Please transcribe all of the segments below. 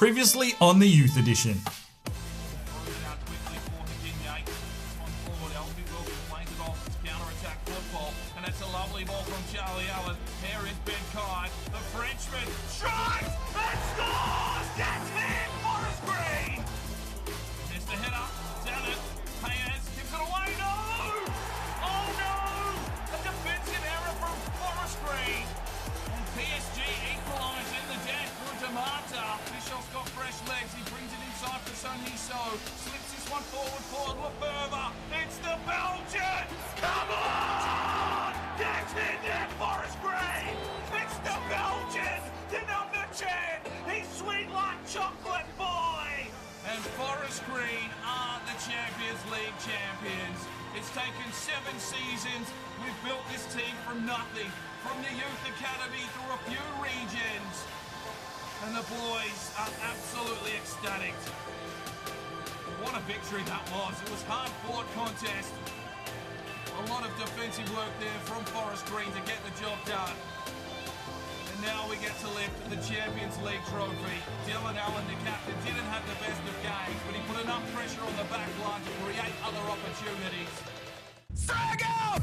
Previously on the Youth Edition. And that's a lovely ball from Charlie Allen. Here is Ben Kai, the Frenchman, strikes and scores! That's him, Forest Green! There's the header, down it, Hayes gives it away, no! Oh no! A defensive error from Forest Green. And PSG equalise in the death through Damata. Bischoff's got fresh legs, he brings it inside for Son Heso. Slips this one forward, Lefebvre. It's the Belgian! Come on! That's in there, Forest Green! It's the Belgian, the number 10! He's sweet like chocolate boy! And Forest Green are the Champions League champions. It's taken 7 seasons. We've built this team from nothing, from the youth academy through a few regions. And the boys are absolutely ecstatic. What a victory that was. It was a hard-fought contest. A lot of defensive work there from Forest Green to get the job done. And now we get to lift the Champions League trophy. Dylan Allen, the captain, didn't have the best of games, but he put enough pressure on the back line to create other opportunities. Strike out!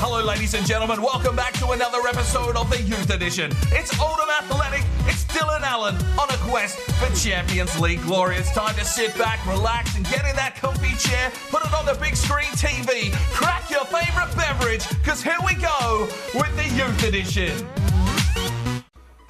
Hello ladies and gentlemen, welcome back to another episode of the Youth Edition. It's Oldham Athletic, it's Dylan Allen on a quest for Champions League glory. It's time to sit back, relax and get in that comfy chair, put it on the big screen TV, crack your favourite beverage, because here we go with the Youth Edition.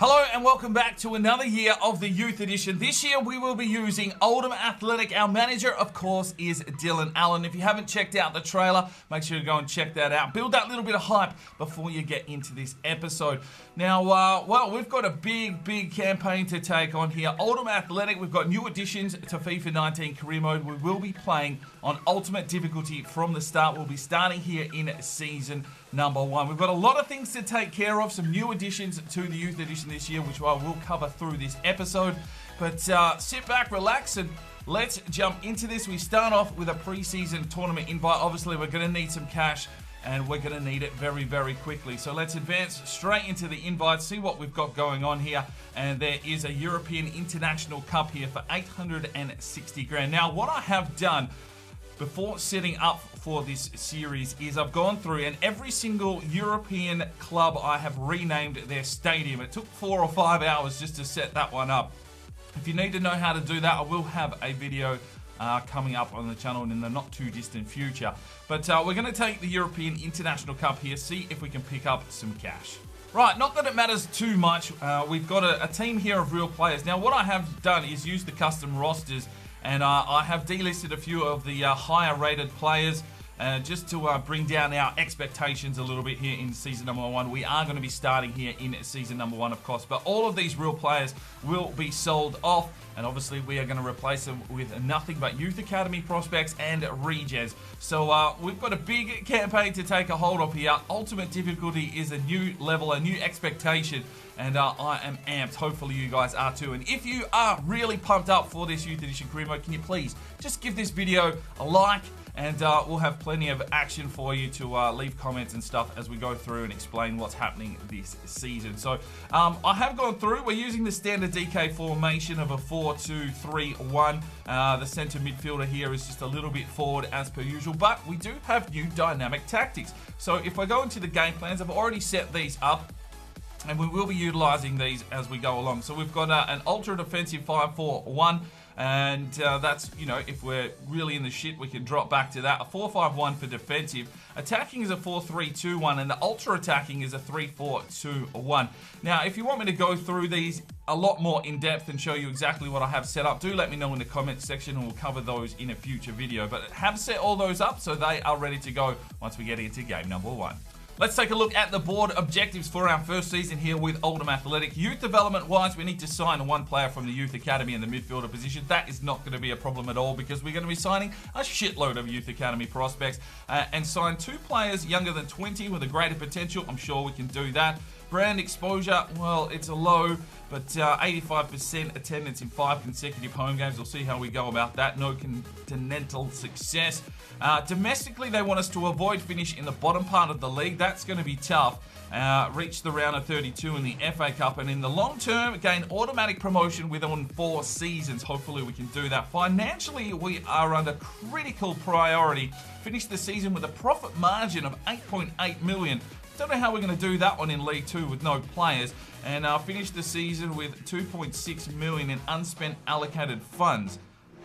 Hello and welcome back to another year of the Youth Edition. This year we will be using Oldham Athletic. Our manager, of course, is Dylan Allen. If you haven't checked out the trailer, make sure you go and check that out. Build that little bit of hype before you get into this episode. Now, well, we've got a big campaign to take on here. Oldham Athletic, we've got new additions to FIFA 19 Career Mode. We will be playing on Ultimate Difficulty from the start. We'll be starting here in Season number 1. We've got a lot of things to take care of, some new additions to the Youth Edition this year, which I will cover through this episode. But sit back, relax, and let's jump into this. We start off with a pre-season tournament invite. Obviously, we're going to need some cash, and we're going to need it very quickly. So let's advance straight into the invite, see what we've got going on here. And there is a European International Cup here for 860 grand. Now, what I have done before setting up for this series is I've gone through, and every single European club I have renamed their stadium. It took 4 or 5 hours just to set that one up. If you need to know how to do that, I will have a video coming up on the channel in the not too distant future. But we're going to take the European International Cup here, see if we can pick up some cash. Right, not that it matters too much. We've got a team here of real players. Now, what I have done is use the custom rosters, and I have delisted a few of the higher rated players just to bring down our expectations a little bit here in season number 1. We are going to be starting here in season number 1, of course, but all of these real players will be sold off, and obviously we are going to replace them with nothing but youth academy prospects and regens. So we've got a big campaign to take a hold of here. Ultimate difficulty is a new level, a new expectation, and I am amped. Hopefully you guys are too. And if you are really pumped up for this Youth Edition Career Mode, can you please just give this video a like, and we'll have plenty of action for you to leave comments and stuff as we go through and explain what's happening this season. So I have gone through. We're using the standard DK formation of a 4-2-3-1. The centre midfielder here is just a little bit forward as per usual, but we do have new dynamic tactics. So if I go into the game plans, I've already set these up, and we will be utilising these as we go along. So we've got an ultra defensive 5-4-1, and that's, you know, if we're really in the shit, we can drop back to that. A 4-5-1 for defensive. Attacking is a 4-3-2-1, and the ultra attacking is a 3-4-2-1. Now, if you want me to go through these a lot more in depth and show you exactly what I have set up, do let me know in the comments section, and we'll cover those in a future video. But I have set all those up, so they are ready to go once we get into game number 1. Let's take a look at the board objectives for our first season here with Oldham Athletic. Youth development-wise, we need to sign one player from the youth academy in the midfielder position. That is not going to be a problem at all, because we're going to be signing a shitload of youth academy prospects and sign 2 players younger than 20 with a greater potential. I'm sure we can do that. Brand exposure, well, it's a low, but 85% attendance in 5 consecutive home games. We'll see how we go about that. No continental success. Domestically, they want us to avoid finish in the bottom part of the league. That's going to be tough. Reach the round of 32 in the FA Cup, and in the long term, gain automatic promotion within 4 seasons. Hopefully we can do that. Financially, we are under critical priority. Finish the season with a profit margin of 8.8 million. Don't know how we're going to do that one in League 2 with no players, and finish the season with 2.6 million in unspent allocated funds.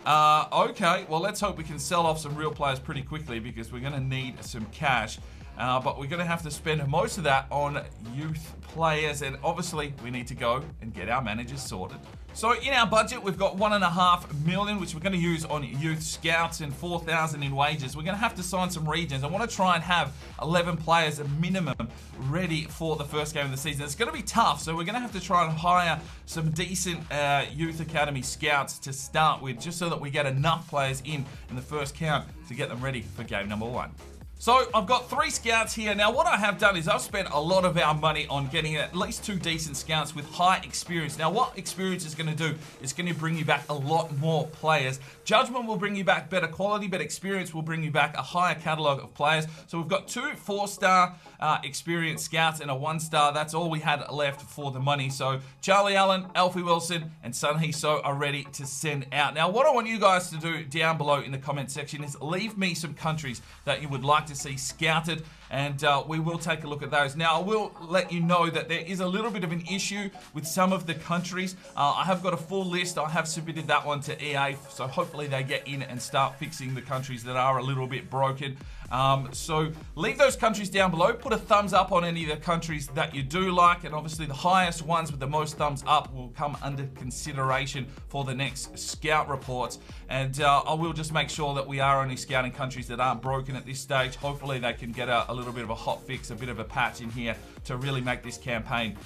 Okay, well, let's hope we can sell off some real players pretty quickly, because we're going to need some cash. But we're going to have to spend most of that on youth players, and obviously we need to go and get our managers sorted. So in our budget, we've got 1.5 million, which we're going to use on youth scouts, and 4,000 in wages. We're going to have to sign some regens. I want to try and have 11 players at minimum ready for the first game of the season. It's going to be tough, so we're going to have to try and hire some decent youth academy scouts to start with, just so that we get enough players in the first count to get them ready for game number 1. So I've got 3 scouts here. Now what I have done is I've spent a lot of our money on getting at least 2 decent scouts with high experience. Now what experience is going to do is going to bring you back a lot more players. Judgment will bring you back better quality, but experience will bring you back a higher catalogue of players. So we've got 2 4-star experienced scouts and a 1-star. That's all we had left for the money. So Charlie Allen, Alfie Wilson, and Sun Hee So are ready to send out. Now what I want you guys to do down below in the comment section is leave me some countries that you would like to see scouted, and we will take a look at those. Now I will let you know that there is a little bit of an issue with some of the countries. I have got a full list. I have submitted that one to EA, so hopefully they get in and start fixing the countries that are a little bit broken. So leave those countries down below. Put a thumbs up on any of the countries that you do like, and obviously the highest ones with the most thumbs up will come under consideration for the next scout reports. And I will just make sure that we are only scouting countries that aren't broken at this stage. Hopefully they can get a little bit of a hot fix, a bit of a patch in here to really make this campaign,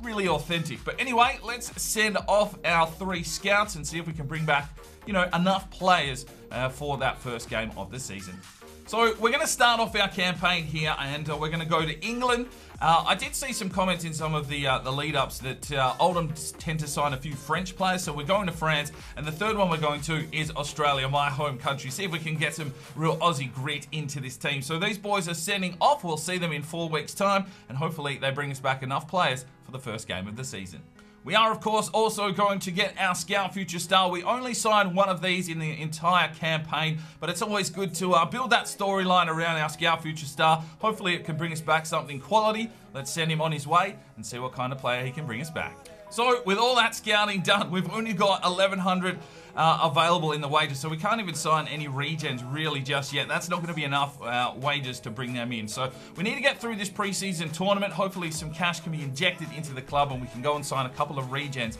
really authentic. But anyway, let's send off our 3 scouts and see if we can bring back, enough players for that first game of the season. So we're going to start off our campaign here, and we're going to go to England. I did see some comments in some of the lead-ups that Oldham tend to sign a few French players, so we're going to France. And the third one we're going to is Australia, my home country. See if we can get some real Aussie grit into this team. So these boys are sending off. We'll see them in 4 weeks' time, and hopefully they bring us back enough players for the first game of the season. We are, of course, also going to get our Scout Future Star. We only signed one of these in the entire campaign, but it's always good to build that storyline around our Scout Future Star. Hopefully it can bring us back something quality. Let's send him on his way and see what kind of player he can bring us back. So with all that scouting done, we've only got 1,100 available in the wages, so we can't even sign any regens really just yet. That's not going to be enough wages to bring them in. So we need to get through this preseason tournament. Hopefully some cash can be injected into the club and we can go and sign a couple of regens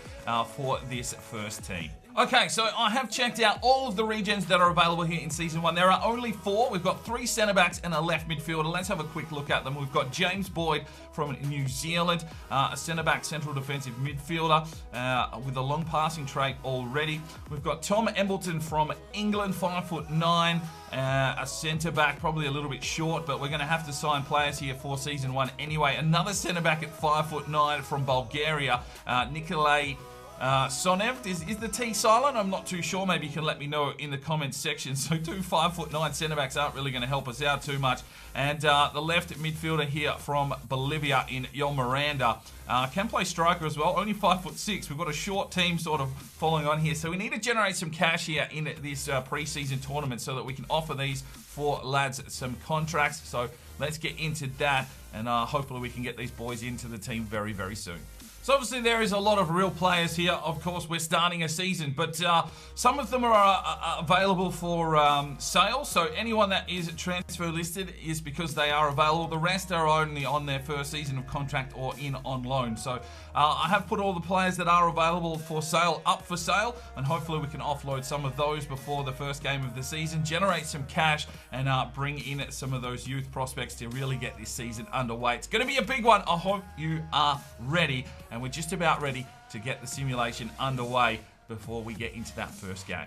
for this first team. Okay, so I have checked out all of the regens that are available here in Season 1. There are only 4. We've got 3 centre-backs and a left midfielder. Let's have a quick look at them. We've got James Boyd from New Zealand, a centre-back central defensive midfielder with a long passing trait already. We've got Tom Embleton from England, 5'9", a centre-back, probably a little bit short, but we're going to have to sign players here for Season 1 anyway. Another centre-back at 5'9" from Bulgaria, Nikolai Sonev. Is the T silent? I'm not too sure. Maybe you can let me know in the comments section. So 2 5'9" centre-backs aren't really going to help us out too much. And the left midfielder here from Bolivia in Yol Miranda. Can play striker as well, only 5'6". We've got a short team sort of following on here. So we need to generate some cash here in this pre-season tournament so that we can offer these 4 lads some contracts. So let's get into that, and hopefully we can get these boys into the team very, very soon. So obviously there is a lot of real players here. Of course, we're starting a season, but some of them are available for sale. So anyone that is transfer listed is because they are available. The rest are only on their first season of contract or in on loan. So I have put all the players that are available for sale up for sale, and hopefully we can offload some of those before the first game of the season, generate some cash, and bring in some of those youth prospects to really get this season underway. It's going to be a big one. I hope you are ready. And we're just about ready to get the simulation underway before we get into that first game.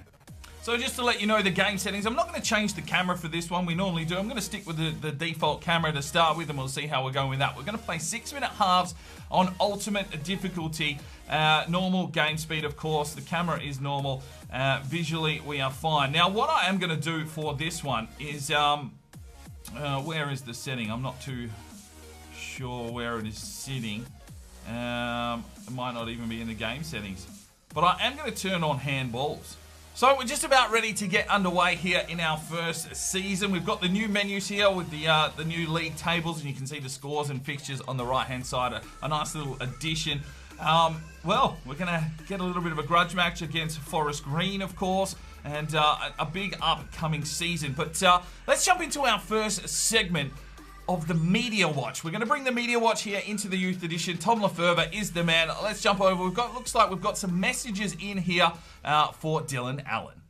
So just to let you know the game settings, I'm not going to change the camera for this one. We normally do. I'm going to stick with the default camera to start with, and we'll see how we're going with that. We're going to play 6-minute halves on ultimate difficulty. Normal game speed, of course. The camera is normal. Visually, we are fine. Now, what I am going to do for this one is... where is the setting? I'm not too sure where it is sitting. It might not even be in the game settings. But I am going to turn on handballs. So we're just about ready to get underway here in our first season. We've got the new menus here with the new league tables, and you can see the scores and fixtures on the right-hand side. A nice little addition. Well, we're going to get a little bit of a grudge match against Forest Green, of course, and a big upcoming season. But let's jump into our first segment of the Media Watch. We're going to bring the Media Watch here into the Youth Edition. Tom Lefebvre is the man. Let's jump over. Looks like we've got some messages in here for Dylan Allen.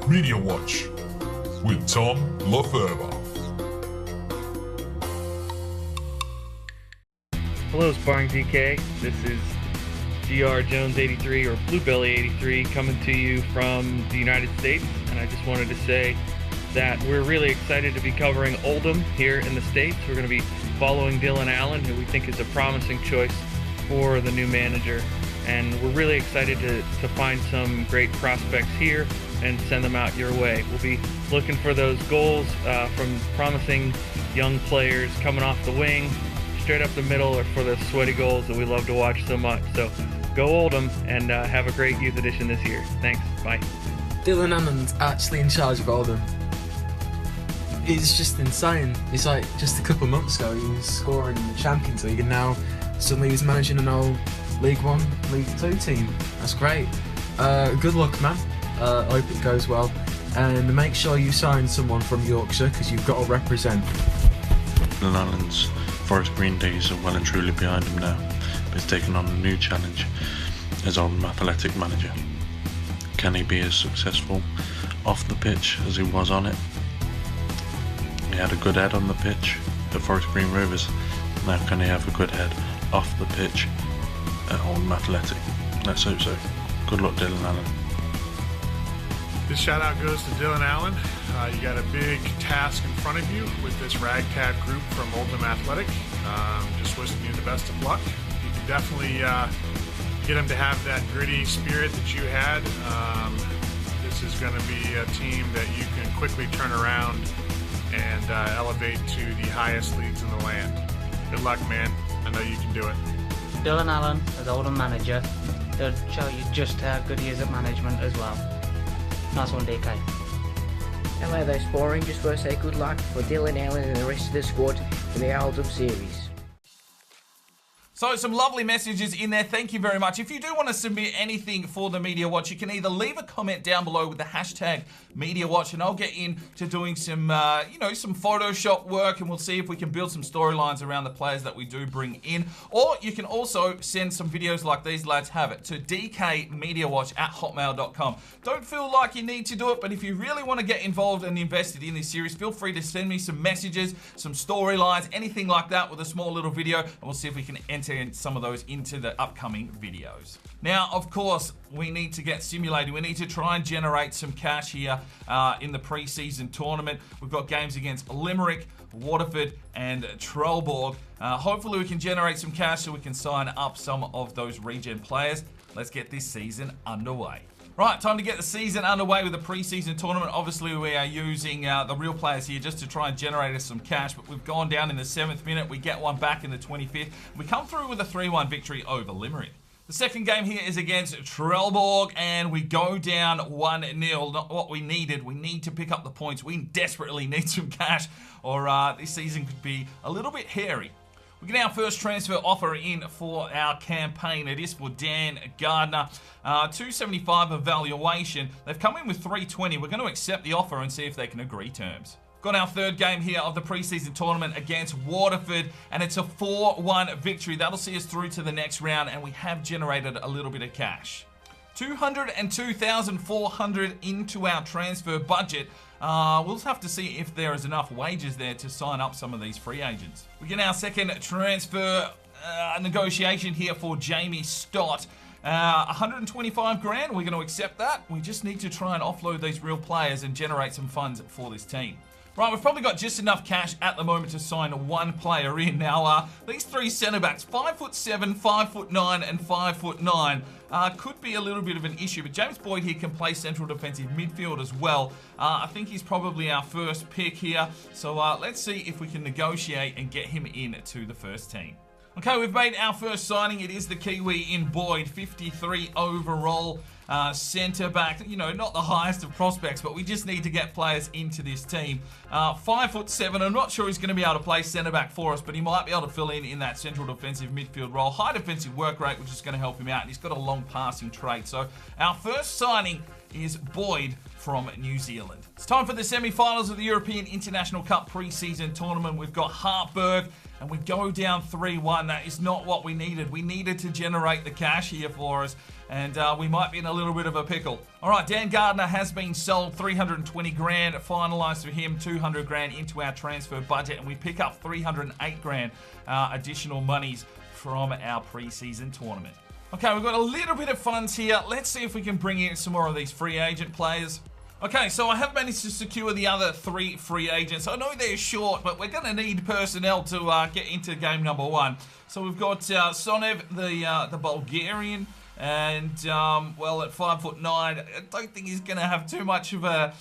Media Watch with Tom Lefebvre. Hello, Sparring DK. This is GR Jones 83 or Bluebelly 83 coming to you from the United States, and I just wanted to say that we're really excited to be covering Oldham here in the States. We're going to be following Dylan Allen, who we think is a promising choice for the new manager, and we're really excited to find some great prospects here and send them out your way. We'll be looking for those goals from promising young players coming off the wing, straight up the middle, or for the sweaty goals that we love to watch so much. So go Oldham and have a great Youth Edition this year. Thanks. Bye. Dylan Allen's actually in charge of Oldham. It's just insane. It's like just a couple of months ago he was scoring in the Champions League, and now suddenly he's managing an old League 1, League 2 team. That's great. Good luck, man. I hope it goes well. And make sure you sign someone from Yorkshire, because you've got to represent. Dylan Allen's Forest Green days are well and truly behind him now, but he's taken on a new challenge as Oldham Athletic manager. Can he be as successful off the pitch as he was on it? He had a good head on the pitch at Forest Green Rovers. Now can he have a good head off the pitch at Oldham Athletic? Let's hope so. Good luck, Dylan Allen. This shout out goes to Dylan Allen. You got a big task in front of you with this ragtag group from Oldham Athletic. Just wishing you the best of luck. You can definitely get him to have that gritty spirit that you had. This is going to be a team that you can quickly turn around and elevate to the highest leagues in the land. Good luck, man. I know you can do it. Dylan Allen, as Oldham manager, they'll show you just how good he is at management as well. Nice one, DK. Hello there, Sparring. Just want to say good luck for Dylan Allen and the rest of the squad in the Oldham series. So some lovely messages in there. Thank you very much. If you do want to submit anything for the Media Watch, you can either leave a comment down below with the hashtag Media Watch, and I'll get into doing some, some Photoshop work, and we'll see if we can build some storylines around the players that we do bring in. Or you can also send some videos like these lads have it to dkmediawatch@hotmail.com. Don't feel like you need to do it, but if you really want to get involved and invested in this series, feel free to send me some messages, some storylines, anything like that with a small little video, and we'll see if we can enter some of those into the upcoming videos. Now, of course, we need to get simulated. We need to try and generate some cash here in the pre-season tournament. We've got games against Limerick, Waterford, and Trelleborg. Hopefully we can generate some cash so we can sign up some of those regen players. Let's get this season underway. Right, time to get the season underway with the pre-season tournament. Obviously, we are using the real players here just to try and generate us some cash, but we've gone down in the 7th minute. We get one back in the 25th. We come through with a 3-1 victory over Limerick. The second game here is against Trelleborg, and we go down 1-0. Not what we needed. We need to pick up the points. We desperately need some cash, or this season could be a little bit hairy. We get our first transfer offer in for our campaign. It is for Dan Gardner. 275 evaluation. They've come in with 320. We're going to accept the offer and see if they can agree terms. Got our third game here of the preseason tournament against Waterford, and it's a 4-1 victory. That'll see us through to the next round, and we have generated a little bit of cash. 202,400 into our transfer budget. We'll have to see if there is enough wages there to sign up some of these free agents. We get our second transfer negotiation here for Jamie Stott. 125 grand, we're going to accept that. We just need to try and offload these real players and generate some funds for this team. Right, we've probably got just enough cash at the moment to sign one player in. Now, these three centre-backs, 5'7", 5'9", and 5'9", could be a little bit of an issue. But James Boyd here can play central defensive midfield as well. I think he's probably our first pick here. So let's see if we can negotiate and get him in to the first team. Okay, we've made our first signing. It is the Kiwi in Boyd, 53 overall. Centre-back, you know, not the highest of prospects, but we just need to get players into this team. 5'7", I'm not sure he's going to be able to play centre-back for us, but he might be able to fill in that central defensive midfield role. High defensive work rate, which is going to help him out, and he's got a long passing trait. So our first signing is Boyd from New Zealand. It's time for the semi-finals of the European International Cup pre-season tournament. We've got Hartberg, and we go down 3-1. That is not what we needed. We needed to generate the cash here for us, and we might be in a little bit of a pickle. All right, Dan Gardner has been sold, 320 grand finalised for him, 200 grand into our transfer budget, and we pick up 308 grand additional monies from our pre-season tournament. Okay, we've got a little bit of funds here. Let's see if we can bring in some more of these free agent players. Okay, so I have managed to secure the other three free agents. I know they're short, but we're going to need personnel to get into game number one. So we've got Sonev, the Bulgarian, and, well, at 5'9", I don't think he's going to have too much of an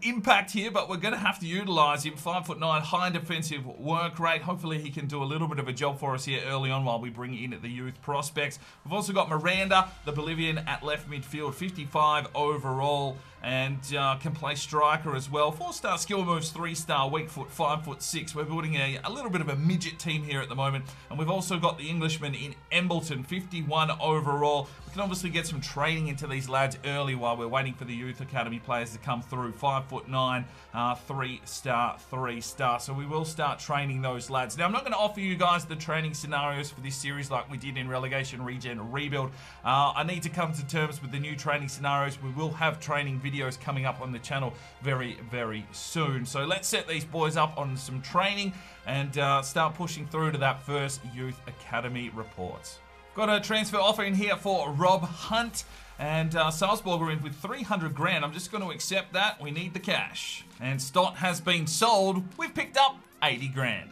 impact here, but we're going to have to utilise him. 5'9", high defensive work rate. Hopefully he can do a little bit of a job for us here early on while we bring in the youth prospects. We've also got Miranda, the Bolivian, at left midfield, 55 overall, and can play striker as well. 4-star skill moves, 3-star weak foot, 5'6". We're building a little bit of a midget team here at the moment. And we've also got the Englishman in Embleton, 51 overall. We can obviously get some training into these lads early while we're waiting for the youth academy players to come through. 5'9", 3-star, 3-star. So we will start training those lads. Now, I'm not going to offer you guys the training scenarios for this series like we did in relegation, regen, rebuild. I need to come to terms with the new training scenarios. We will have training videos coming up on the channel very, very soon. So let's set these boys up on some training and start pushing through to that first youth academy reports. Got a transfer offer in here for Rob Hunt, and Salzburg are in with 300 grand. I'm just going to accept that. We need the cash. And Stott has been sold. We've picked up 80 grand.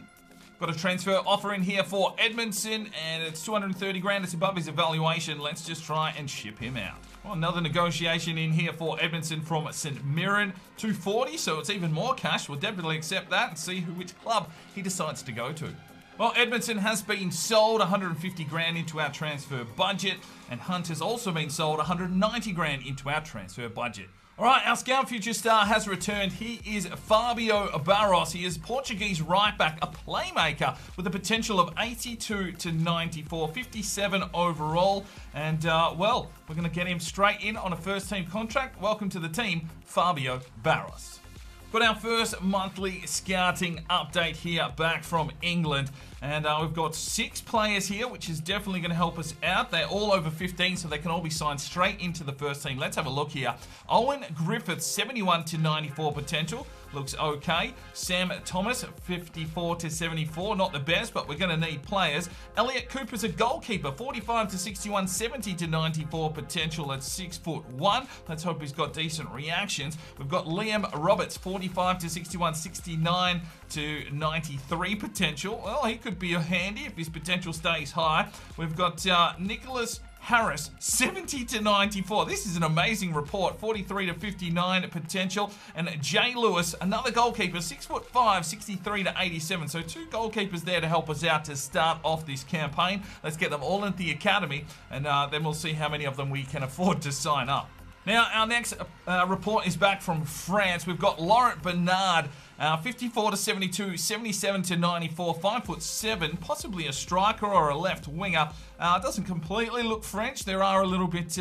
Got a transfer offer in here for Edmondson, and it's 230 grand. It's above his evaluation. Let's just try and ship him out. Well, another negotiation in here for Edmondson from St Mirren, 240, so it's even more cash. We'll definitely accept that and see which club he decides to go to. Well, Edmondson has been sold, 150 grand into our transfer budget, and Hunt has also been sold, 190 grand into our transfer budget. All right, our Scout Future Star has returned. He is Fabio Barros. He is Portuguese right back, a playmaker with a potential of 82 to 94, 57 overall. And, well, we're going to get him straight in on a first-team contract. Welcome to the team, Fabio Barros. Got our first monthly scouting update here back from England. And we've got 6 players here, which is definitely going to help us out. They're all over 15, so they can all be signed straight into the first team. Let's have a look here. Owen Griffiths, 71 to 94 potential. Looks okay. Sam Thomas, 54 to 74. Not the best, but we're going to need players. Elliot Cooper's a goalkeeper, 45 to 61, 70 to 94 potential at 6'1". Let's hope he's got decent reactions. We've got Liam Roberts, 45 to 61, 69 to 93 potential. Well, he could be handy if his potential stays high. We've got Nicholas Harris, 70 to 94. This is an amazing report. 43 to 59 potential. And Jay Lewis, another goalkeeper, 6'5", 63 to 87. So 2 goalkeepers there to help us out to start off this campaign. Let's get them all into the academy, and then we'll see how many of them we can afford to sign up. Now, our next report is back from France. We've got Laurent Bernard, 54 to 72, 77 to 94, 5'7", possibly a striker or a left winger. Doesn't completely look French. There are a little bit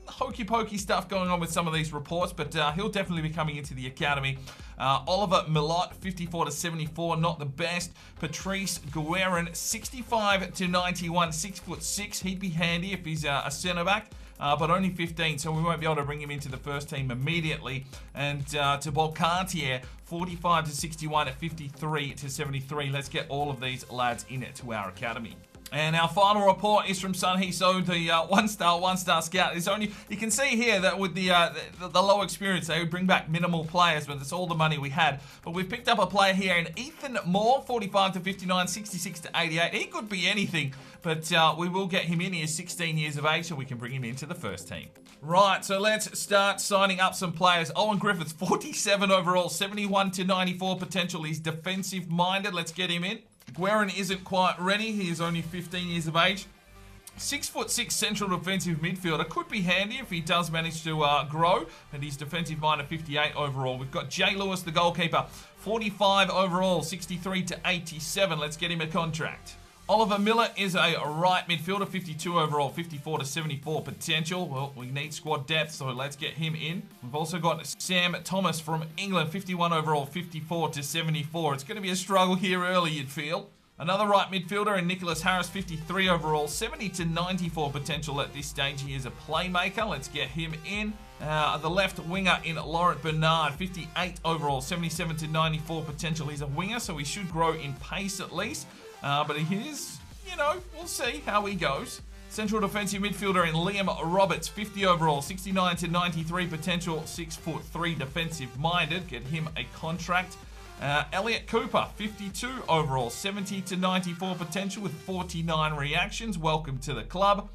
hokey-pokey stuff going on with some of these reports, but he'll definitely be coming into the academy. Oliver Milot, 54 to 74, not the best. Patrice Guerin, 65 to 91, 6'6". He'd be handy if he's a centre-back. But only 15, so we won't be able to bring him into the first team immediately. And Thibault Cartier, 45 to 61 at 53 to 73. Let's get all of these lads in to our academy. And our final report is from Sun Hee So, the one-star scout. You can see here that with the low experience, they would bring back minimal players, but it's all the money we had. But we've picked up a player here in Ethan Moore, 45 to 59, 66 to 88. He could be anything, but we will get him in. He is 16 years of age, so we can bring him into the first team. Right, so let's start signing up some players. Owen Griffiths, 47 overall, 71 to 94 potential. He's defensive-minded. Let's get him in. Guerin isn't quite ready. He is only 15 years of age. 6'6" central defensive midfielder. Could be handy if he does manage to grow. And he's defensive minded, 58 overall. We've got Jay Lewis, the goalkeeper. 45 overall, 63 to 87. Let's get him a contract. Oliver Miller is a right midfielder, 52 overall, 54 to 74 potential. Well, we need squad depth, so let's get him in. We've also got Sam Thomas from England, 51 overall, 54 to 74. It's going to be a struggle here early, you'd feel. Another right midfielder in Nicholas Harris, 53 overall, 70 to 94 potential at this stage. He is a playmaker. Let's get him in. The left winger in Laurent Bernard, 58 overall, 77 to 94 potential. He's a winger, so he should grow in pace at least. But he is, we'll see how he goes. Central defensive midfielder in Liam Roberts, 50 overall, 69 to 93 potential, 6'3" defensive minded. Get him a contract. Elliot Cooper, 52 overall, 70 to 94 potential with 49 reactions. Welcome to the club.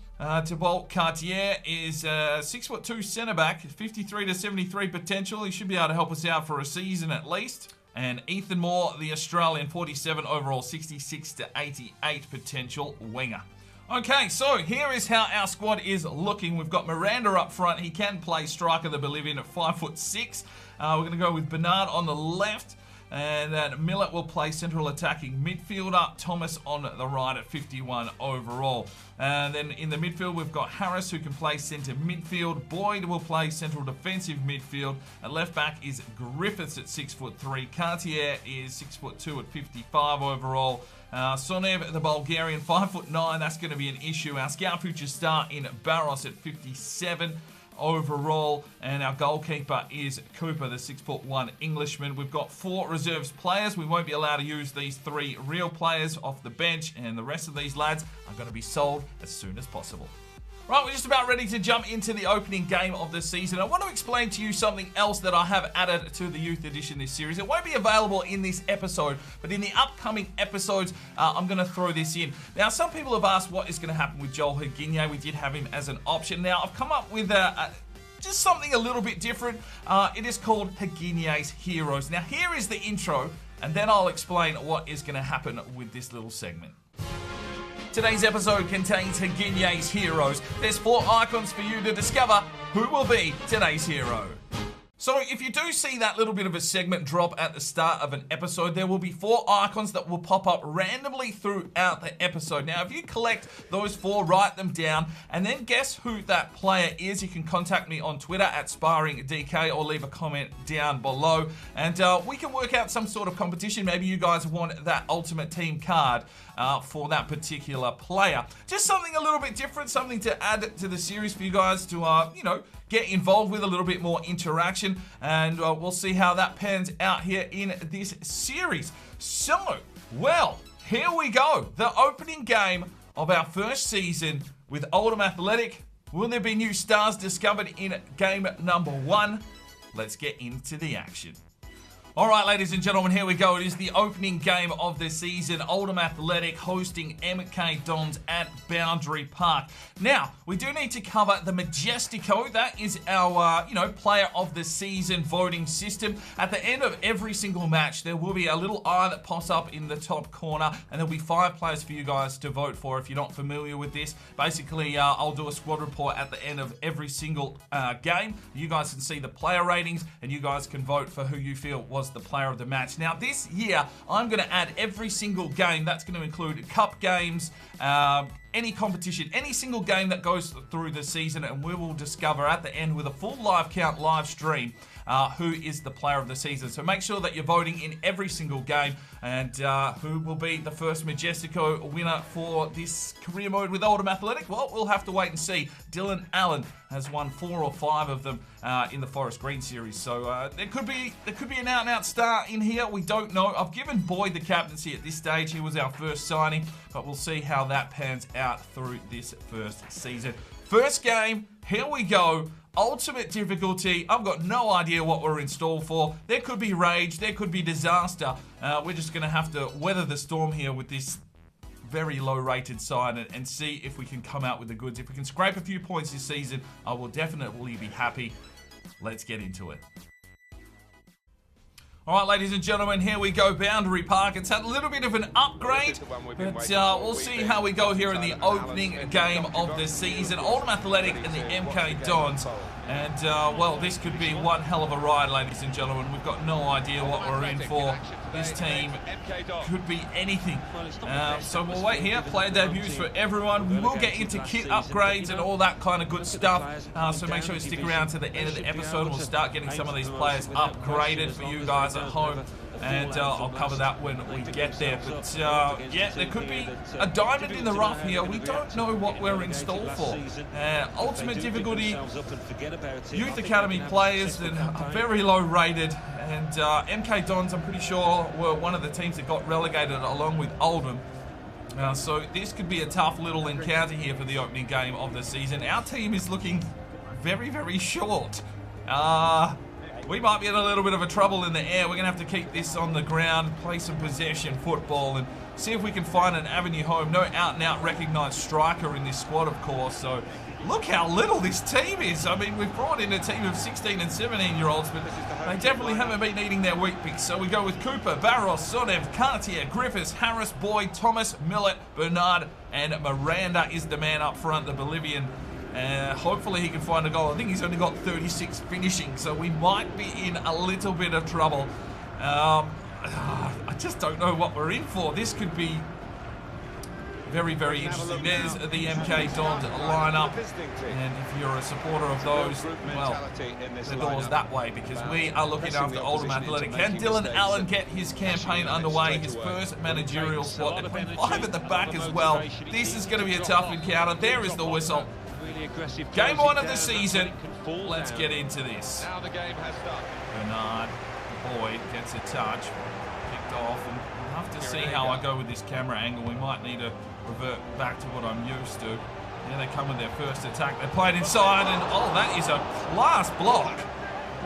Thibault Cartier is 6'2" centre back, 53 to 73 potential. He should be able to help us out for a season at least. And Ethan Moore, the Australian, 47 overall, 66 to 88 potential winger. Okay, so here is how our squad is looking. We've got Miranda up front. He can play striker, the Bolivian, at 5'6". We're going to go with Bernard on the left. And then Millett will play central attacking midfielder. Thomas on the right at 51 overall. And then in the midfield, we've got Harris, who can play centre midfield. Boyd will play central defensive midfield. At left back is Griffiths at 6'3". Cartier is 6'2" at 55 overall. Sonev, the Bulgarian, 5'9". That's going to be an issue. Our scout future star in Barros at 57 overall, and our goalkeeper is Cooper, the 6'1" Englishman. We've got 4 reserves players. We won't be allowed to use these 3 real players off the bench, and the rest of these lads are going to be sold as soon as possible. Right, we're just about ready to jump into the opening game of the season. I want to explain to you something else that I have added to the Youth Edition this series. It won't be available in this episode, but in the upcoming episodes, I'm going to throw this in. Now, some people have asked what is going to happen with Joel Higuinho. We did have him as an option. Now, I've come up with just something a little bit different. It is called Higuinho's Heroes. Now, here is the intro, and then I'll explain what is going to happen with this little segment. Today's episode contains Higuinho's Heroes. There's 4 icons for you to discover who will be today's hero. So if you do see that little bit of a segment drop at the start of an episode, there will be 4 icons that will pop up randomly throughout the episode. Now, if you collect those 4, write them down, and then guess who that player is, you can contact me on Twitter at SparringDK or leave a comment down below, and we can work out some sort of competition. Maybe you guys want that Ultimate Team card for that particular player. Just something a little bit different, something to add to the series for you guys to, get involved with, a little bit more interaction, and we'll see how that pans out here in this series. So, well, here we go. The opening game of our first season with Oldham Athletic. Will there be new stars discovered in game number 1? Let's get into the action. All right, ladies and gentlemen, here we go. It is the opening game of the season. Oldham Athletic hosting MK Dons at Boundary Park. Now, we do need to cover the Majestico. That is our, player of the season voting system. At the end of every single match, there will be a little eye that pops up in the top corner, and there'll be 5 players for you guys to vote for if you're not familiar with this. Basically, I'll do a squad report at the end of every single game. You guys can see the player ratings, and you guys can vote for who you feel was the player of the match. Now, this year, I'm going to add every single game. That's going to include cup games, any competition, any single game that goes through the season, and we will discover at the end with a full live count live stream who is the player of the season. So make sure that you're voting in every single game, and who will be the first Majestico winner for this career mode with Oldham Athletic? Well, we'll have to wait and see. Dylan Allen has won 4 or 5 of them in the Forest Green series, so there could be an out-and-out star in here. We don't know. I've given Boyd the captaincy at this stage. He was our first signing, but we'll see how that pans out through this first season. First game, here we go. Ultimate difficulty. I've got no idea what we're in store for. There could be rage, there could be disaster. We're just going to have to weather the storm here with this very low rated side and see if we can come out with the goods. If we can scrape a few points this season, I will definitely be happy. Let's get into it. All right, ladies and gentlemen, here we go. Boundary Park. It's had a little bit of an upgrade, but we'll see how we go here in the opening game of the season. Oldham Athletic and the MK Dons. And, well, this could be one hell of a ride, ladies and gentlemen. We've got no idea what we're in for. This team could be anything. So we'll wait here. Player debuts for everyone. We will get into kit upgrades and all that kind of good stuff. So make sure you stick around to the end of the episode. We'll start getting some of these players upgraded for you guys at home. And I'll cover that when we get there. But yeah, there could be a diamond in the rough here. We don't know what we're in store for. Ultimate difficulty, Youth Academy players that are very low rated. And MK Dons, I'm pretty sure, were one of the teams that got relegated along with Oldham. So this could be a tough little encounter here for the opening game of the season. Our team is looking very, very short. We might be in a little bit of a trouble in the air. We're going to have to keep this on the ground, play some possession football, and see if we can find an avenue home. No out-and-out recognised striker in this squad, of course, so look how little this team is. I mean, we've brought in a team of 16 and 17-year-olds, but they definitely haven't been eating their wheat picks. So we go with Cooper, Barros, Sonev, Cartier, Griffiths, Harris, Boyd, Thomas, Millet, Bernard, and Miranda is the man up front, the Bolivian. Hopefully he can find a goal. I think he's only got 36 finishing, so we might be in a little bit of trouble. I just don't know what we're in for. This could be very, very interesting. There's the MK Dons lineup, and if you're a supporter of those, well, the door's that way, because we are looking after Oldham Athletic. Can Dylan Allen get his campaign underway, his first managerial spot, and 5 at the back as well? This is going to be a tough encounter. There is the whistle. Game 1 of the season. Let's get into this. Bernard, Boyd gets a touch, picked off, and we'll have to see how I go with this camera angle. We might need to revert back to what I'm used to. Here they come with their first attack. They played inside, and oh, that is a class block.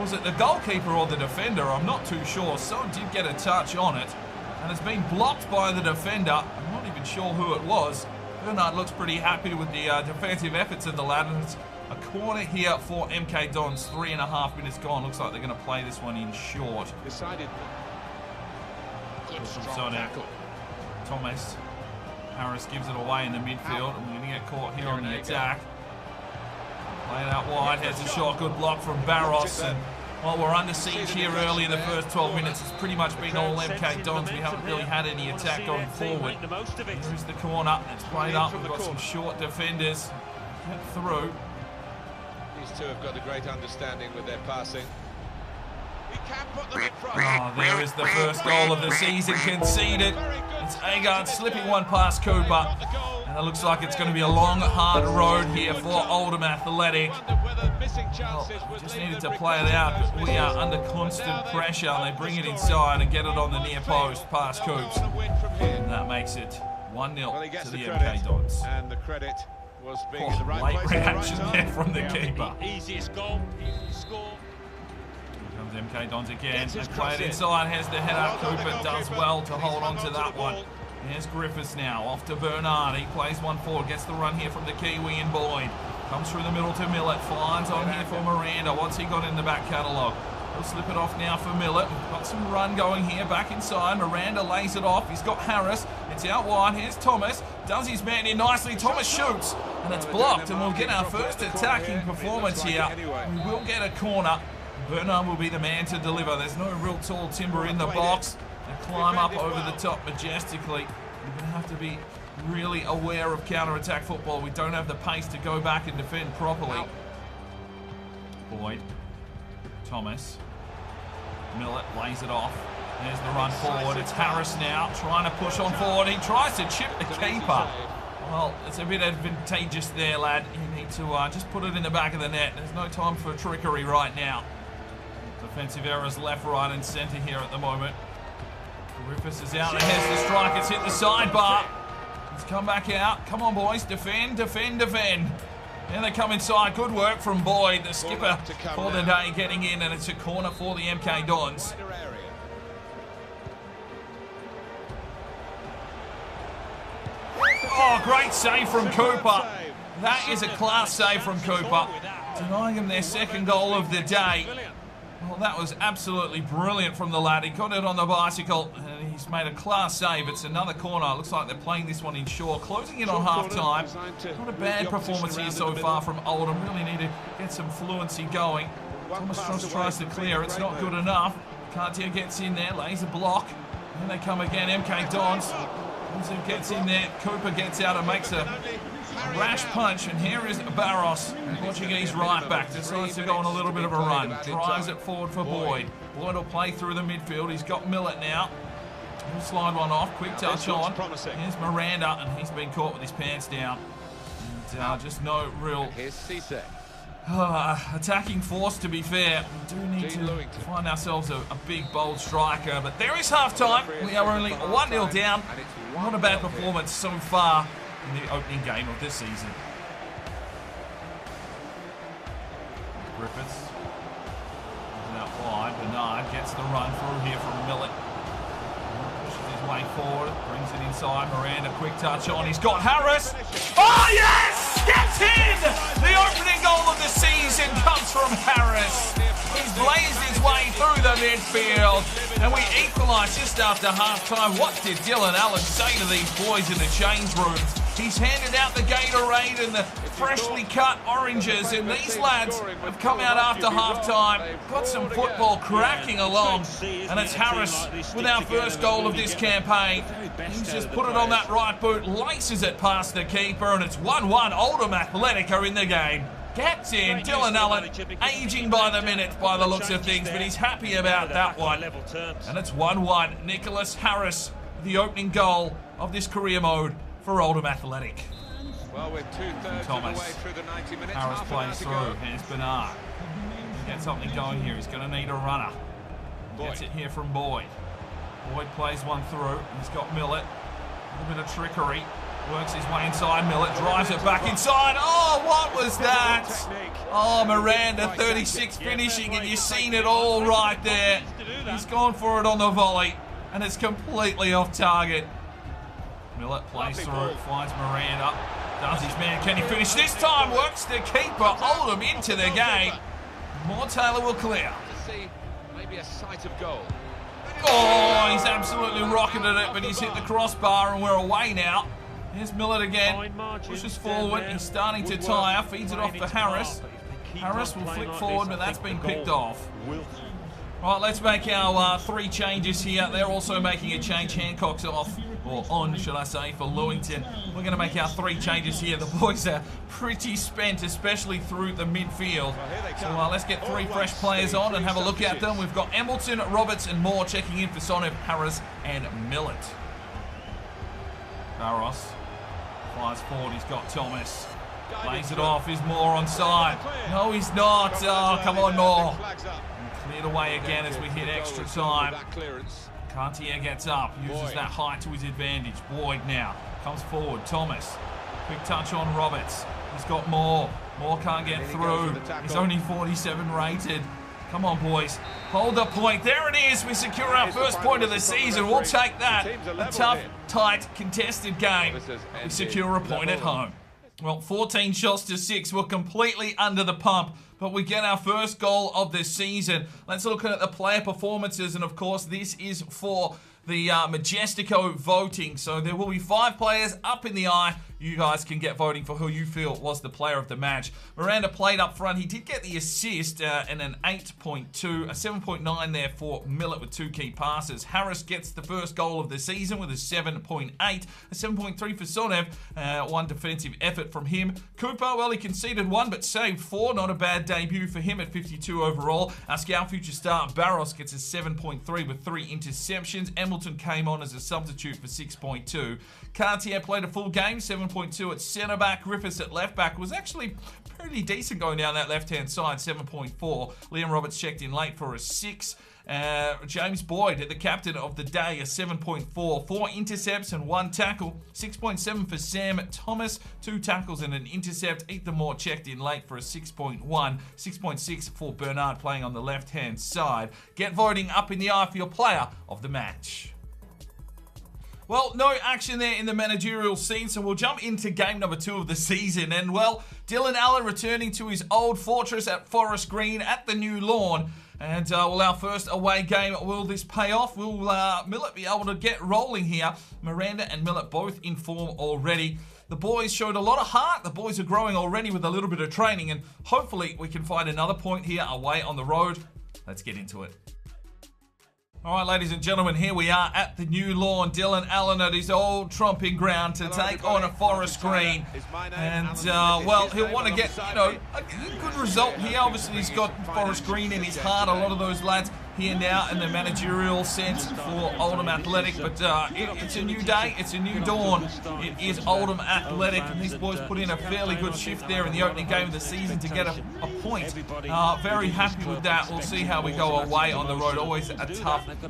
Was it the goalkeeper or the defender? I'm not too sure. Someone did get a touch on it, and it's been blocked by the defender. I'm not even sure who it was. Bernard looks pretty happy with the defensive efforts of the lad, and it's a corner here for MK Dons. 3.5 minutes gone. Looks like they're going to play this one in short. Decided. Thomas. Harris gives it away in the midfield. I'm going to get caught here on the attack. Play it out wide. Has a shot. Good block from Barros. And while we're under siege here early in the first 12 minutes, it's pretty much been all MK Dons. We haven't really had any attack going forward. Here's the corner. It's played up. We've got some short defenders. Get through. These two have got a great understanding with their passing. He can put them in front. Oh, there is the first goal of the season conceded. It's Agard slipping one past Cooper. And it looks like it's going to be a long, hard road here for Oldham Athletic. Well, we just needed to play it out, but we are under constant pressure, and they bring it inside and get it on the near post past Coops. And that makes it 1-0 to the MK Dons. And the credit was being in the right late place reaction at the right there from the keeper. Easiest goal, easy score. Here comes MK Dons again. They play it inside, has the header. Cooper does well to hold on to that one. There's Griffiths now, off to Bernard. He plays one forward, gets the run here from the Kiwi and Boyd. Comes through the middle to Millet, finds on here for Miranda. What's he got in the back catalogue? He'll slip it off now for Millet. We've got some run going here, back inside. Miranda lays it off. He's got Harris. It's out wide. Here's Thomas. Does his man in nicely. Thomas shoots, and it's blocked, and we'll get our first attacking performance here. We will get a corner. Bernard will be the man to deliver. There's no real tall timber in the box. And climb up over the top majestically. You're going to have to be really aware of counter-attack football. We don't have the pace to go back and defend properly. Boyd. Thomas. Millet lays it off. There's the run forward. It's Harris now trying to push on forward. He tries to chip the keeper. Well, it's a bit advantageous there, lad. You need to just put it in the back of the net. There's no time for trickery right now. Defensive errors left, right, and centre here at the moment. Griffiths is out ahead of the strike. It's hit the sidebar. It's come back out. Come on, boys. Defend, defend, defend. And they come inside. Good work from Boyd, the skipper for the day, getting in, and it's a corner for the MK Dons. Oh, great save from Cooper. That is a class save from Cooper. Denying him their second goal of the day. Well, that was absolutely brilliant from the lad. He got it on the bicycle, and he's made a class save. It's another corner. It looks like they're playing this one in shore. Closing in on half-time. Not a bad performance here so far from Oldham. Really need to get some fluency going. Thomas Stross tries to clear. It's not good enough. Cartier gets in there, lays a block. And they come again. MK Dons. Windsor gets in there. Cooper gets out and makes a rash punch, and here is Barros, the Portuguese right back, decides to go on a little bit of a run, drives it forward for Boyd. Boyd will play through the midfield. He's got Millet now. He'll slide one off, quick touch on. Here's Miranda, and he's been caught with his pants down. And just no real attacking force, to be fair. We do need to find ourselves a big, bold striker, but there is half-time. We are only 1-0 down. Not a bad performance so far in the opening game of this season. Griffiths is out wide. Bernard gets the run through here from Millet. Pushes his way forward, brings it inside. Miranda, quick touch on. He's got Harris. Oh yes! Gets in! The opening goal of the season comes from Harris. He's blazed his way through the midfield, and we equalise just after half-time. What did Dylan Allen say to these boys in the change rooms? He's handed out the Gatorade and the freshly cut oranges, and these lads have come out after half-time, got some football cracking along, and it's Harris with our first goal of this campaign. He's just put it on that right boot, laces it past the keeper, and it's 1-1. Oldham Athletic are in the game. Gets in. Dylan Allen, aging by the minute by the looks of things, but he's happy about that one. And it's 1-1. Nicholas Harris, the opening goal of this career mode for Oldham Athletic. Well, we're 2/3 of the way through the 90 minutes. Harris plays through. Here's Bernard. Get something going here. He's going to need a runner. Gets it here from Boyd. Boyd plays one through. He's got Millet. A little bit of trickery. Works his way inside. Millet drives it back inside. Oh, what was that? Oh, Miranda, 36 finishing, and you've seen it all right there. He's gone for it on the volley, and it's completely off target. Millet plays through, finds Miranda, does his man. Can he finish this time? Works the keeper. Oldham into the game. Moore Taylor will clear. Maybe a sight of goal. Oh, he's absolutely rocketed it, but he's hit the crossbar, and we're away now. Here's Millet again, pushes forward, he's starting to tire, feeds it off for Harris. Harris will flick forward, but that's been picked off. Right, let's make our 3 changes here. They're also making a change. Hancock's off, or on, should I say, for Lewington. We're going to make our 3 changes here. The boys are pretty spent, especially through the midfield. So let's get 3 fresh players on and have a look at them. We've got Embleton, Roberts, and Moore checking in for Sonnet, Harris, and Millet. Barros flies forward, he's got Thomas. Lays it off, is Moore on side. No, he's not. Oh, come on, Moore. And cleared away again as we hit extra time. Cartier gets up, uses that height to his advantage. Boyd now comes forward. Thomas, quick touch on Roberts. He's got Moore. Moore can't get through. He's only 47 rated. Come on, boys. Hold the point. There it is. We secure our first point of the season. We'll take that. A tough, tight, contested game. We secure a point at home. Well, 14 shots to 6. We're completely under the pump, but we get our first goal of the season. Let's look at the player performances, and of course, this is for the Majestico voting. So there will be 5 players up in the eye you guys can get voting for who you feel was the player of the match. Miranda played up front. He did get the assist and an 8.2, a 7.9 there for Millett with 2 key passes. Harris gets the first goal of the season with a 7.8, a 7.3 for Sonev, 1 defensive effort from him. Cooper, well, he conceded 1 but saved 4. Not a bad debut for him at 52 overall. Our Scout future star Barros gets a 7.3 with 3 interceptions. Embleton came on as a substitute for 6.2. Cartier played a full game, 7.2 at centre back. Griffiths at left back was actually pretty decent going down that left-hand side, 7.4. Liam Roberts checked in late for a 6. James Boyd, the captain of the day, a 7.4. 4 intercepts and 1 tackle. 6.7 for Sam Thomas, 2 tackles and an intercept. Ethan Moore checked in late for a 6.1. 6.6 for Bernard playing on the left-hand side. Get voting up in the eye for your player of the match. Well, no action there in the managerial scene, so we'll jump into game number 2 of the season. And, well, Dylan Allen returning to his old fortress at Forest Green at the new lawn. And, well, our first away game, will this pay off? Will Millett be able to get rolling here? Miranda and Millett both in form already. The boys showed a lot of heart. The boys are growing already with a little bit of training, and hopefully we can find another point here away on the road. Let's get into it. All right, ladies and gentlemen, here we are at the new lawn. Dylan Allen at his old tromping ground to take on a Forest Green. And, well, he'll want to get, you know, a good result here. Obviously, he's got Forest Green in his heart. A lot of those lads here now in the managerial sense for Oldham Athletic. But it's a new day. It's a new dawn. It is Oldham Athletic. And these boys put in a fairly good shift there in the opening game of the season to get a point. Very happy with that. We'll see how we go away on the road. Always a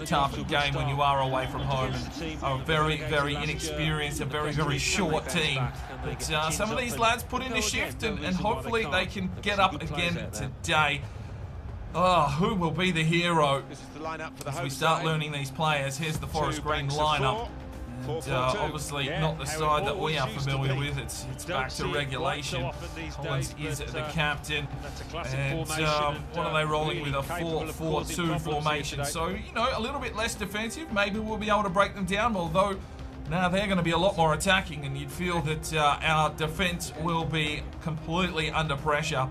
tough game when you are away from home, and a very, very inexperienced and very, very short team. But some of these lads put in a shift, and hopefully they can get up again today. Oh, who will be the hero as we start learning these players? Here's the Forest Green lineup. And obviously not the side that we are familiar with. It's back to regulation. Collins is the captain. And what are they rolling with? A 4-4-2 formation. So, you know, a little bit less defensive. Maybe we'll be able to break them down, although now they're going to be a lot more attacking, and you'd feel that our defense will be completely under pressure.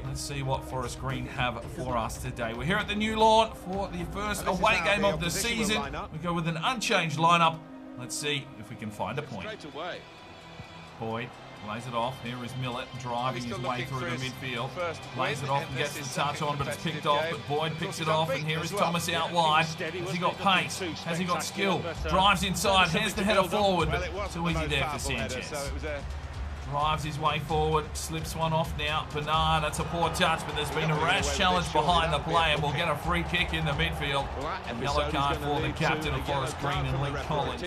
Let's see what Forest Green have for us today. We're here at the new lawn for the first away game of the season. We go with an unchanged lineup. Let's see if we can find a point. Boyd lays it off. Here is Millett driving his way through the midfield. Lays it off and gets the touch on, but it's picked off. But Boyd picks it off, and here is Thomas out wide. Has he got pace? Has he got skill? Drives inside. Here's the header forward, but too easy there for Sanchez. Drives his way forward, slips one off now. Bernard, that's a poor touch, but there's been a rash challenge behind the play, and we'll get a free kick in the midfield. A yellow card for the captain of Forest Green and Lee Collins.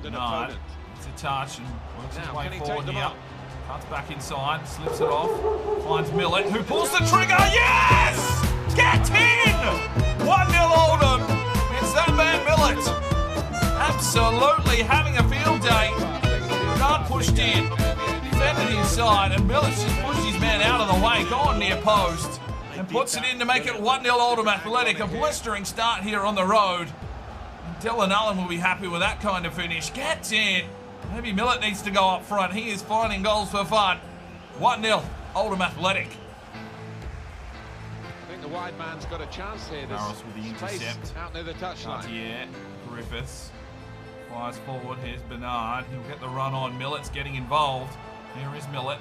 Bernard, it's a touch and works his way forward here. Cuts back inside, slips it off, finds Millett, who pulls the trigger. Yes! Get in! 1-0 Oldham. It's that man Millett. Absolutely having a field day. Bernard pushed in, defended inside, and Millett just pushed his man out of the way, gone near post, and puts it in to make it 1-0 Oldham Athletic. A blistering start here on the road. And Dylan Allen will be happy with that kind of finish. Gets in. Maybe Millett needs to go up front. He is finding goals for fun. 1-0 Oldham Athletic. I think the wide man's got a chance here. Barros with the intercept. Out near the touchline. Cartier, Griffiths. Flies forward, here's Bernard. He'll get the run on. Millett's getting involved. Here is Millett.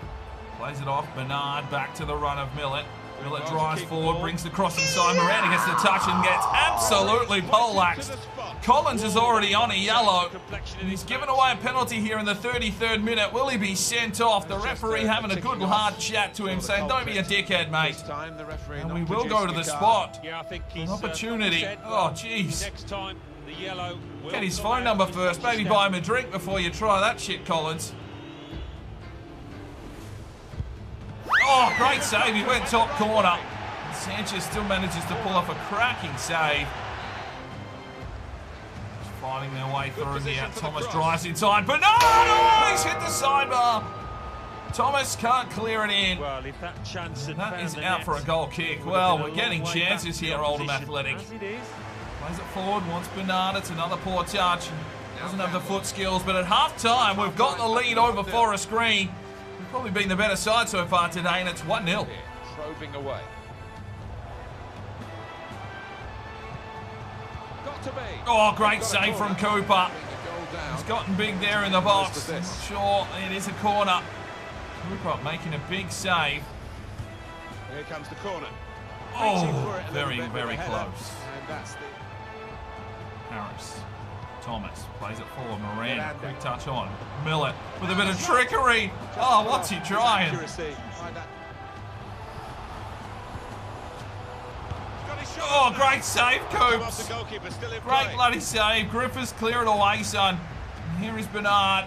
Plays it off. Bernard back to the run of Millett. Millett drives forward, brings the cross inside. Miranda gets the touch and gets absolutely poleaxed. Collins is already on a yellow. And he's given away a penalty here in the 33rd minute. Will he be sent off? The referee having a good hard chat to him, saying, don't be a dickhead, mate. And we will go to the spot. An opportunity. Oh, jeez. Get his phone number first. Maybe buy him a drink before you try that shit, Collins. Oh, great save. He went top corner. Sanchez still manages to pull off a cracking save. Just fighting their way through here. Thomas drives inside. Bernard! Oh, he's hit the sidebar. Thomas can't clear it in. Well, if that chance that is out for a goal kick. Well, we're getting chances here, Oldham Athletic. Plays it forward, wants Bernard. It's another poor touch. Doesn't have the foot skills, but at half-time, we've got the lead over Forest Green. We've probably been the better side so far today, and it's 1-0. Probing away. Got to be. Oh, great save from Cooper. He's gotten big there in the box. I'm not sure it is a corner. Cooper making a big save. Here comes the corner. Oh, very, very close. And that's the... Harris. Thomas plays it forward. Moran, quick touch on. Millet with a bit of trickery. Oh, what's he trying? Oh, great save, Coops. Great bloody save. Griffiths clear it away, son. And here is Bernard.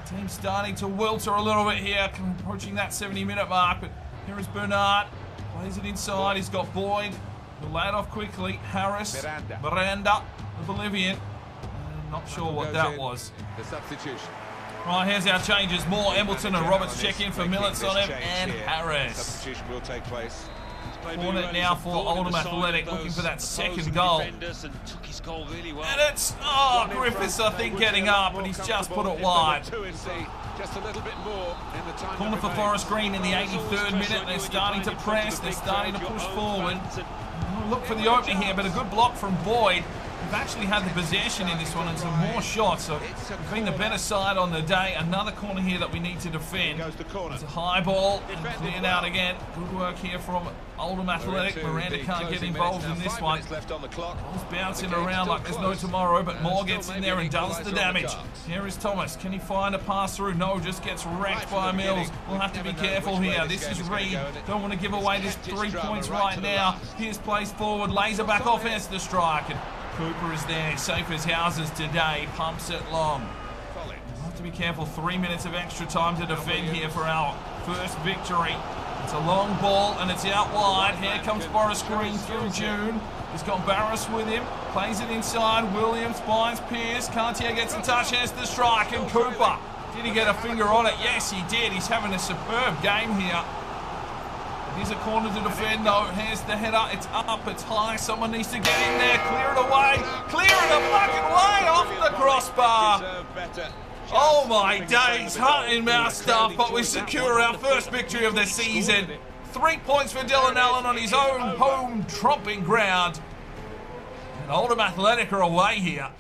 The team's starting to wilter a little bit here, approaching that 70-minute mark. But here is Bernard. Plays it inside. He's got Boyd. He'll lay it off quickly. Harris. Miranda, the Bolivian. Not sure what that was. The substitution. Right, here's our changes. Moore, Embleton and Roberts check in for Millets on him and Harris. Substitution will take place. Corner now for Oldham Athletic, looking for that second goal. And it's, Griffiths, I think, getting up, and he's just put it wide. Corner for Forest Green in the 83rd minute. They're starting to press, they're starting to push forward. Look for the opening here, but a good block from Boyd. We've actually had the possession in this one and some more shots, so we've been the better side on the day. Another corner here that we need to defend. It's a high ball and cleared out again. Good work here from Oldham Athletic. Miranda can't get involved in this one. Ball's bouncing around like there's no tomorrow, but Moore gets in there and does the damage. Here is Thomas. Can he find a pass through? No, just gets wrecked by Mills. We'll have to be careful here. This is Reed. Don't want to give away this 3 points right now. Here's plays forward. Laser back off. Here's the strike. And Cooper is there, safe as houses today, pumps it long. We'll have to be careful, 3 minutes of extra time to defend here for our first victory. It's a long ball and it's out wide. Here comes Forest Green through June. He's got Barris with him, plays it inside. Williams finds Pierce. Cartier gets a touch, here's the strike, and Cooper. Did he get a finger on it? Yes, he did. He's having a superb game here. Here's a corner to defend, though. Here's the header. It's up, it's high. Someone needs to get in there. Clear it away. Clear it a fucking way off the crossbar. Oh my days. Heart in mouth stuff, but we secure our first victory of the season. 3 points for Dylan Allen on his own home tromping ground. And Oldham Athletic are away here.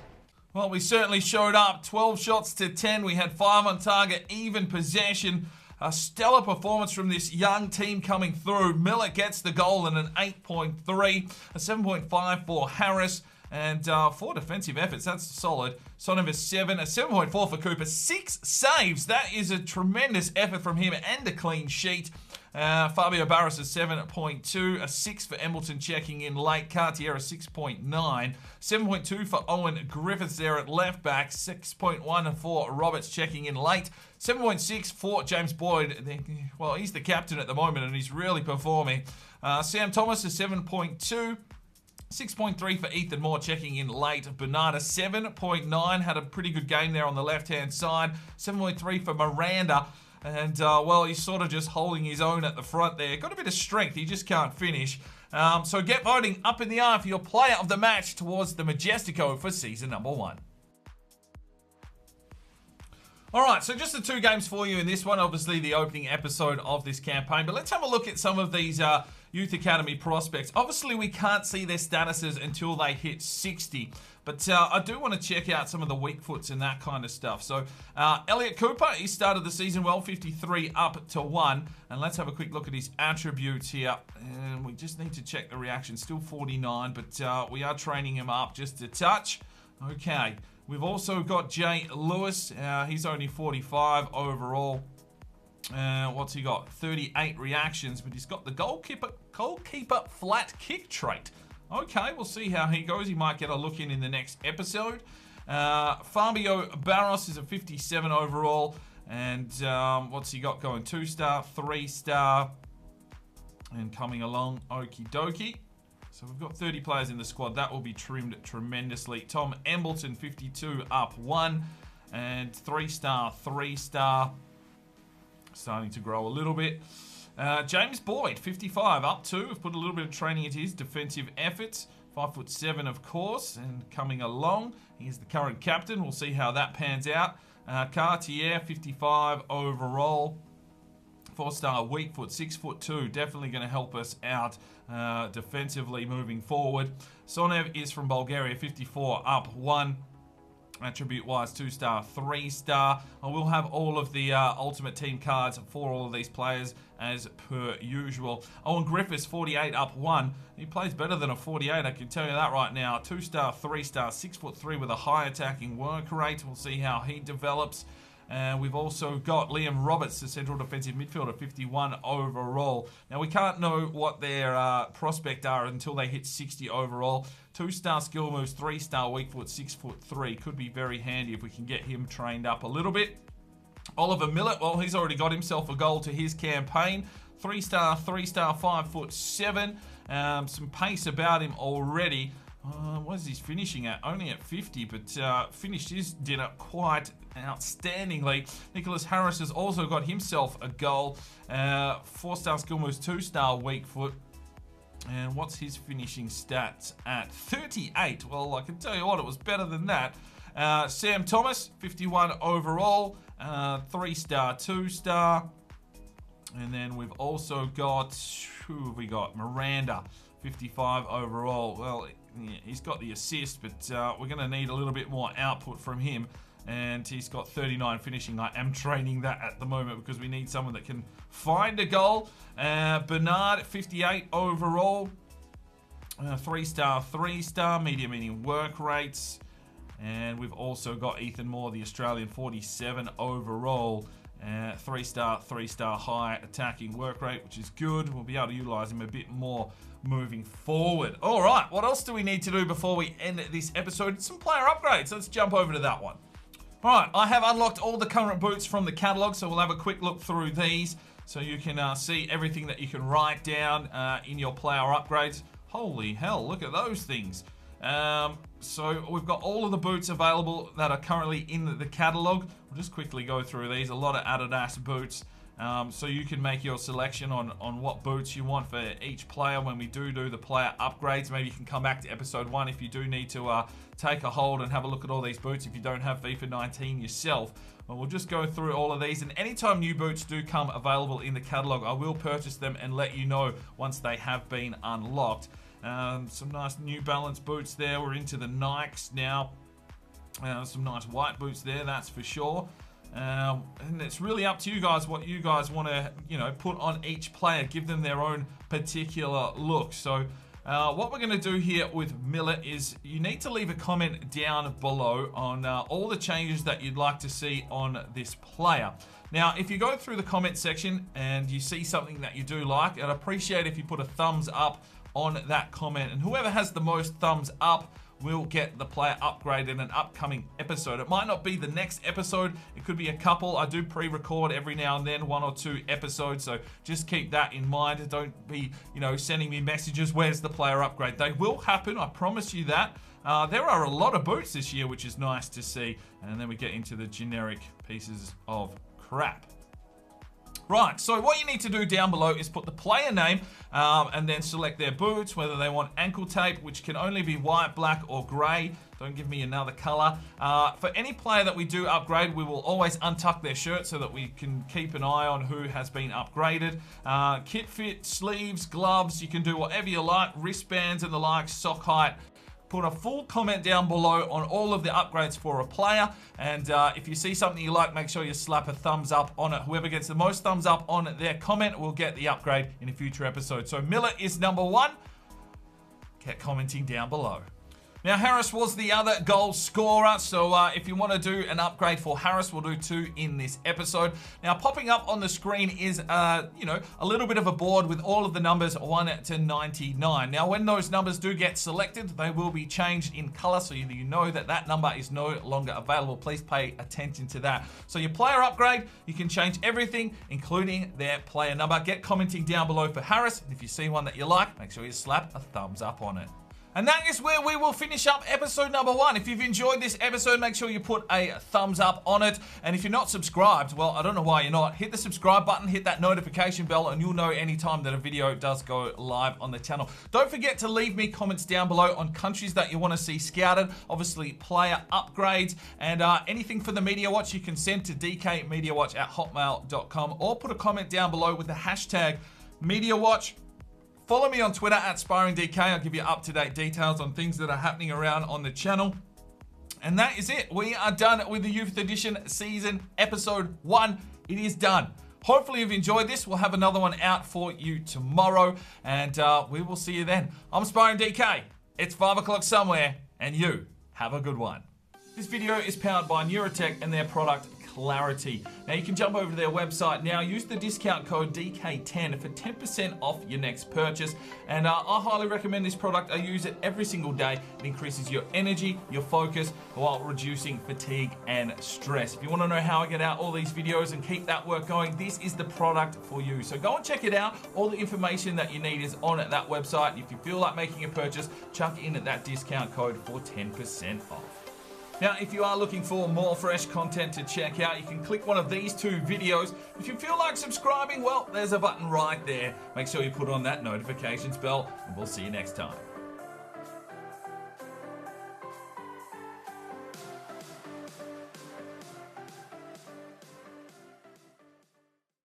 Well, we certainly showed up. 12 shots to 10. We had 5 on target, even possession. A stellar performance from this young team coming through. Millet gets the goal in an 8.3, a 7.5 for Harris, and 4 defensive efforts. That's solid. Sonover 7, a 7.4 for Cooper. 6 saves. That is a tremendous effort from him and a clean sheet. Fabio Barris a 7.2, a 6 for Embleton checking in late. Cartier a 6.9, 7.2 for Owen Griffiths there at left back, 6.1 for Roberts checking in late, 7.6 for James Boyd. Well, he's the captain at the moment and he's really performing. Sam Thomas a 7.2. 6.3 for Ethan Moore checking in late. Bernard a 7.9, had a pretty good game there on the left-hand side. 7.3 for Miranda. And, well, he's sort of just holding his own at the front there. Got a bit of strength, he just can't finish. So get voting up in the air for your player of the match towards the Majestico for season number 1. All right, so just the 2 games for you in this one. Obviously, the opening episode of this campaign. But let's have a look at some of these Youth Academy prospects. Obviously, we can't see their statuses until they hit 60. But I do want to check out some of the weak foots and that kind of stuff. So, Elliot Cooper, he started the season well, 53 up to 1. And let's have a quick look at his attributes here. And we just need to check the reaction. Still 49, but we are training him up just a touch. Okay. We've also got Jay Lewis. He's only 45 overall. What's he got? 38 reactions, but he's got the goalkeeper flat kick trait. Okay, we'll see how he goes. He might get a look in the next episode. Fabio Barros is a 57 overall. And what's he got going? 2-star, 3-star. And coming along, okie dokie. So we've got 30 players in the squad. That will be trimmed tremendously. Tom Embleton, 52 up 1. And 3-star, 3-star. Starting to grow a little bit. James Boyd, 55 up 2. We've put a little bit of training into his defensive efforts. 5'7", of course, and coming along. He's the current captain. We'll see how that pans out. Cartier, 55 overall. 4-star, weak foot, 6'2", definitely going to help us out defensively moving forward. Sonev is from Bulgaria, 54, up 1. Attribute-wise, 2-star, 3-star. I will have all of the Ultimate Team cards for all of these players as per usual. Owen Griffiths, 48, up 1. He plays better than a 48, I can tell you that right now. 2-star, 3-star, 6'3" with a high attacking work rate. We'll see how he develops. We've also got Liam Roberts, the central defensive midfielder, 51 overall. Now, we can't know what their prospect are until they hit 60 overall. 2-star skill moves, 3-star weak foot, 6'3". Could be very handy if we can get him trained up a little bit. Oliver Millett, well, he's already got himself a goal to his campaign. 3-star, 3-star, 5'7". Some pace about him already. What is he finishing at? Only at 50, but finished his dinner quite outstandingly. Nicholas Harris has also got himself a goal. 4-star skill moves, 2-star weak foot. And what's his finishing stats at? 38. Well, I can tell you what, it was better than that. Sam Thomas, 51 overall. 3-star, 2-star. And then we've also got, who have we got? Miranda, 55 overall. Well, yeah, he's got the assist, but we're going to need a little bit more output from him. And he's got 39 finishing. I am training that at the moment because we need someone that can find a goal. Bernard, 58 overall. 3-star, 3-star, medium work rates. And we've also got Ethan Moore, the Australian, 47 overall. 3-star, 3-star high attacking work rate, which is good. We'll be able to utilise him a bit more moving forward. All right, what else do we need to do before we end this episode? Some player upgrades. Let's jump over to that one. All right, I have unlocked all the current boots from the catalogue, so we'll have a quick look through these so you can see everything that you can write down in your player upgrades. Holy hell, look at those things. So we've got all of the boots available that are currently in the catalogue. We'll just quickly go through these. A lot of Adidas boots. So you can make your selection on what boots you want for each player when we do the player upgrades. Maybe you can come back to episode 1 if you do need to take a hold and have a look at all these boots if you don't have FIFA 19 yourself. Well, we'll just go through all of these, and anytime new boots do come available in the catalogue, I will purchase them and let you know once they have been unlocked. Some nice New Balance boots there. We're into the Nikes now. Some nice white boots there, that's for sure. And it's really up to you guys what you guys want to, put on each player. Give them their own particular look. So what we're going to do here with Millet is you need to leave a comment down below on all the changes that you'd like to see on this player. Now, if you go through the comment section and you see something that you do like, I'd appreciate if you put a thumbs up on that comment. And whoever has the most thumbs up will get the player upgrade in an upcoming episode. It might not be the next episode. It could be a couple. I do pre-record every now and then, 1 or 2 episodes. So just keep that in mind. Don't be, sending me messages, where's the player upgrade? They will happen. I promise you that. There are a lot of boots this year, which is nice to see. And then we get into the generic pieces of crap. Right, so what you need to do down below is put the player name and then select their boots, whether they want ankle tape, which can only be white, black, or grey. Don't give me another colour. For any player that we do upgrade, we will always untuck their shirt so that we can keep an eye on who has been upgraded. Kit fit, sleeves, gloves, you can do whatever you like, wristbands and the like, sock height. Put a full comment down below on all of the upgrades for a player. And if you see something you like, make sure you slap a thumbs up on it. Whoever gets the most thumbs up on their comment will get the upgrade in a future episode. So Miller is number 1. Get commenting down below. Now, Harris was the other goal scorer, so if you want to do an upgrade for Harris, we'll do 2 in this episode. Now, popping up on the screen is, a little bit of a board with all of the numbers 1 to 99. Now, when those numbers do get selected, they will be changed in color, so you know that that number is no longer available. Please pay attention to that. So your player upgrade, you can change everything, including their player number. Get commenting down below for Harris. If you see one that you like, make sure you slap a thumbs up on it. And that is where we will finish up episode number 1. If you've enjoyed this episode, make sure you put a thumbs up on it. And if you're not subscribed, well, I don't know why you're not. Hit the subscribe button, hit that notification bell, and you'll know anytime that a video does go live on the channel. Don't forget to leave me comments down below on countries that you want to see scouted, obviously player upgrades, and anything for the Media Watch you can send to dkmediawatch@hotmail.com, or put a comment down below with the hashtag MediaWatch. Follow me on Twitter at SparringDK. I'll give you up-to-date details on things that are happening around on the channel. And that is it. We are done with the Youth Edition Season Episode 1. It is done. Hopefully you've enjoyed this. We'll have another one out for you tomorrow. And we will see you then. I'm SparringDK. It's 5 o'clock somewhere. And you have a good one. This video is powered by Neurotech and their product Clarity. Now you can jump over to their website now, use the discount code DK10 for 10% off your next purchase, and I highly recommend this product. I use it every single day. It increases your energy, your focus, while reducing fatigue and stress. If you want to know how I get out all these videos and keep that work going, this is the product for you. So go and check it out. All the information that you need is on that website. If you feel like making a purchase, chuck in at that discount code for 10% off. Now, if you are looking for more fresh content to check out, you can click one of these 2 videos. If you feel like subscribing, well, there's a button right there. Make sure you put on that notifications bell, and we'll see you next time.